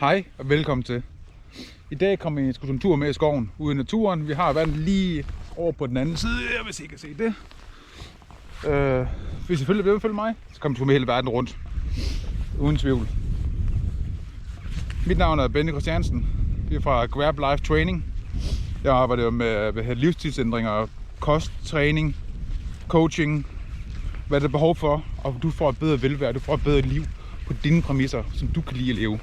Hej og velkommen til. I dag kommer jeg en tur med i skoven ude i naturen. Vi har været lige over på den anden side, hvis I kan se det. Hvis I selvfølgelig vil følge mig, så kommer du med hele verden rundt. Uden tvivl. Mit navn er Benny Christiansen. Vi er fra Grab Life Training. Jeg arbejder med livsstilsændringer, kost, træning, coaching. Hvad der er behov for, og du får et bedre velvære, du får et bedre liv på dine præmisser, som du kan lide at leve.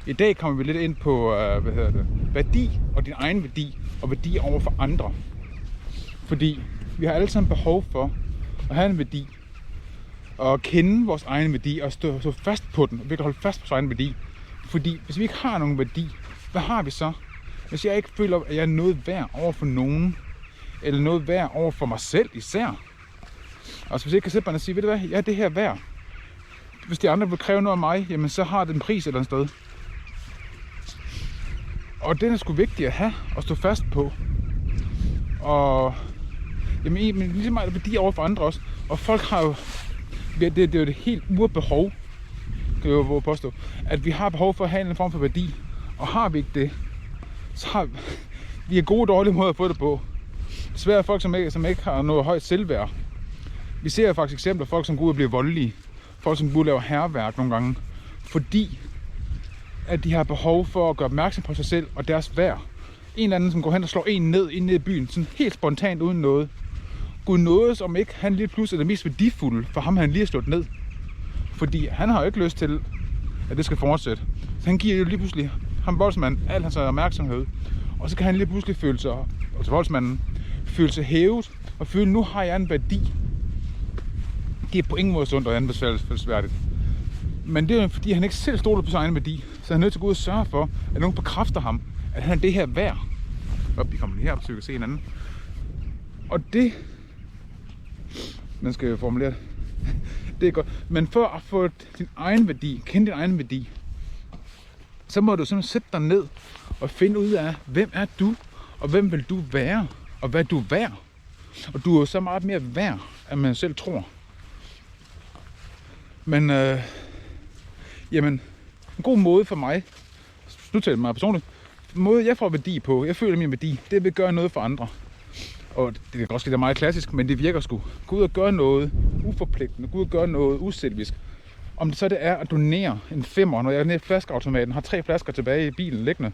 I dag kommer vi lidt ind på værdi og din egen værdi og værdi over for andre. Fordi vi har alle sammen behov for at have en værdi og kende vores egen værdi og stå fast på den, og vi kan holde fast på vores egen værdi. Fordi hvis vi ikke har nogen værdi, hvad har vi så? Hvis jeg ikke føler, at jeg er noget værd over for nogen, eller noget værd over for mig selv især. Altså hvis jeg ikke kan sætte mig og sige, ved du hvad, jeg er det her værd. Hvis de andre vil kræve noget af mig, jamen så har det en pris et eller andet sted. Og den er sgu vigtig at have og stå fast på. Og jamen, lige så meget værdi over for andre også. Og folk har jo, det er jo et helt urbehov, kan jeg jo påstå, at vi har behov for at have en form for værdi. Og har vi ikke det, så har vi gode og dårlige måder at få det på. Desværre er folk, som ikke har noget højt selvværd. Vi ser faktisk eksempler på folk, som går ud og bliver voldelige. Folk, som går ud og laver hærværk nogle gange. Fordi at de har behov for at gøre opmærksom på sig selv og deres værd. En eller anden, som går hen og slår en ned i byen, sådan helt spontant uden noget. Gud nådes, om ikke han lige pludselig er det mest værdifulde for ham, han lige har slået ned. Fordi han har jo ikke lyst til, at det skal fortsætte. Så han giver jo lige pludselig ham voldsmanden al hans opmærksomhed. Og så kan han lige pludselig voldsmanden føle sig hævet og føle, nu har jeg en værdi. Det er på ingen måde sundt og anbefalelsesværdigt. Men det er jo fordi, han ikke selv stoler på sin egen værdi. Så han er nødt til at gå ud og sørge for, at nogen bekræfter ham, at han er det her værd. Vi kommer lige her, så vi kan se hinanden. Og det... Man skal jo formulere det. Det er godt. Men for at få din egen værdi, kende din egen værdi, så må du simpelthen sætte dig ned og finde ud af, hvem er du, og hvem vil du være, og hvad du er værd. Og du er jo så meget mere værd, end man selv tror. Men jamen, en god måde for mig, nu taler jeg mig personligt, en måde jeg får værdi på, jeg føler min værdi, det er ved at gøre noget for andre. Og det kan godt ske, det er meget klassisk, men det virker sgu. Gå ud og gøre noget uforpligtende, gå ud og gøre noget uselvisk. Om det så det er at donere en 5'er, når jeg er nede i flaskeautomaten, har 3 flasker tilbage i bilen liggende,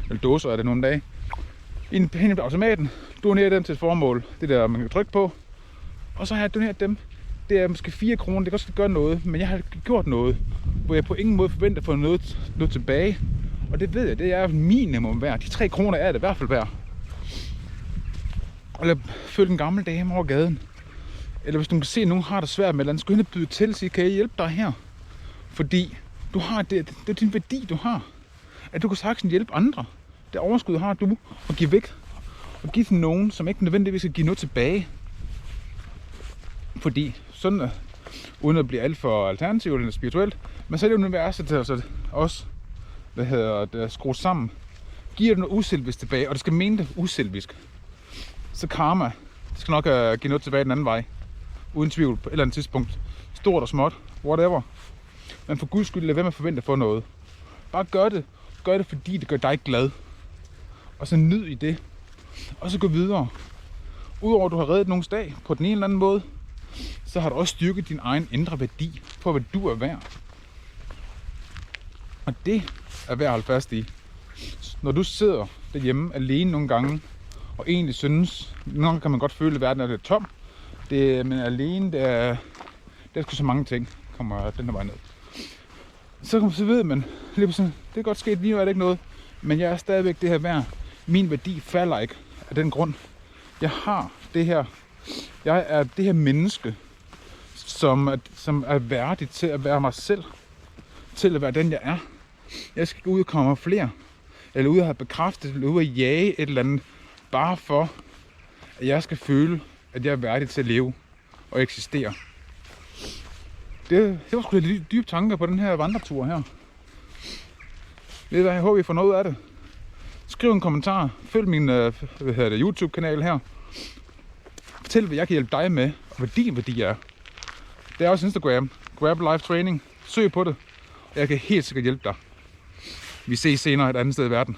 eller dåser er det nogle dage, hen i automaten, donerer dem til et formål, det der man kan trykke på, og så har jeg doneret dem. Det er måske 4 kroner, det kan også gøre noget, men jeg har gjort noget, hvor jeg på ingen måde forventer at få noget tilbage. Og det ved jeg, det er minimum værd. De 3 kroner er det i hvert fald værd. Eller følge en gammel dame over gaden. Eller hvis du kan se, at nogen har det svært med, eller andet, skal du byde til og sige, kan jeg hjælpe dig her? Fordi du har det er din værdi, du har. At du kan sagtens hjælpe andre. Det overskud har du at give væk. Og give til nogen, som ikke nødvendigvis skal give noget tilbage. Fordi sådan, uden at blive alt for alternativt eller spirituelt, men så er det jo universet til os også, det skruet sammen, giver det noget uselvisk tilbage, og det skal mene det uselvisk. Så karma, det skal nok give noget tilbage den anden vej, uden tvivl på et eller andet tidspunkt, stort og småt, whatever. Men for guds skyld, lad være med at forvente at få noget. Bare gør det fordi det gør dig glad, og så nyd i det, og så gå videre. Udover at du har reddet nogens dag på den ene eller anden måde, så har du også styrket din egen indre værdi på, hvad du er værd. Og det er værd at holde fast i. Når du sidder derhjemme alene nogle gange, og egentlig synes, nogle gange kan man godt føle, at verden er lidt tom. Men alene, det er sgu så mange ting, kommer den her vej ned. Så ved man, det er godt sket, lige nu er det ikke noget, men jeg er stadigvæk det her værd. Min værdi falder ikke af den grund. Jeg har det her. Jeg er det her menneske, som er værdig til at være mig selv. Til at være den, jeg er. Jeg skal ikke ud og komme flere. Eller ud og have bekræftet, eller ud og jage et eller andet. Bare for, at jeg skal føle, at jeg er værdig til at leve og eksistere. Det var sgu lidt dybe tanker på den her vandretur her. Ved I hvad, jeg håber, I får noget af det. Skriv en kommentar. Følg min YouTube-kanal her. Fortæl, hvad jeg kan hjælpe dig med, og hvad din værdi er. Det er også Instagram. Grab Life Training. Søg på det. Jeg kan helt sikkert hjælpe dig. Vi ses senere et andet sted i verden.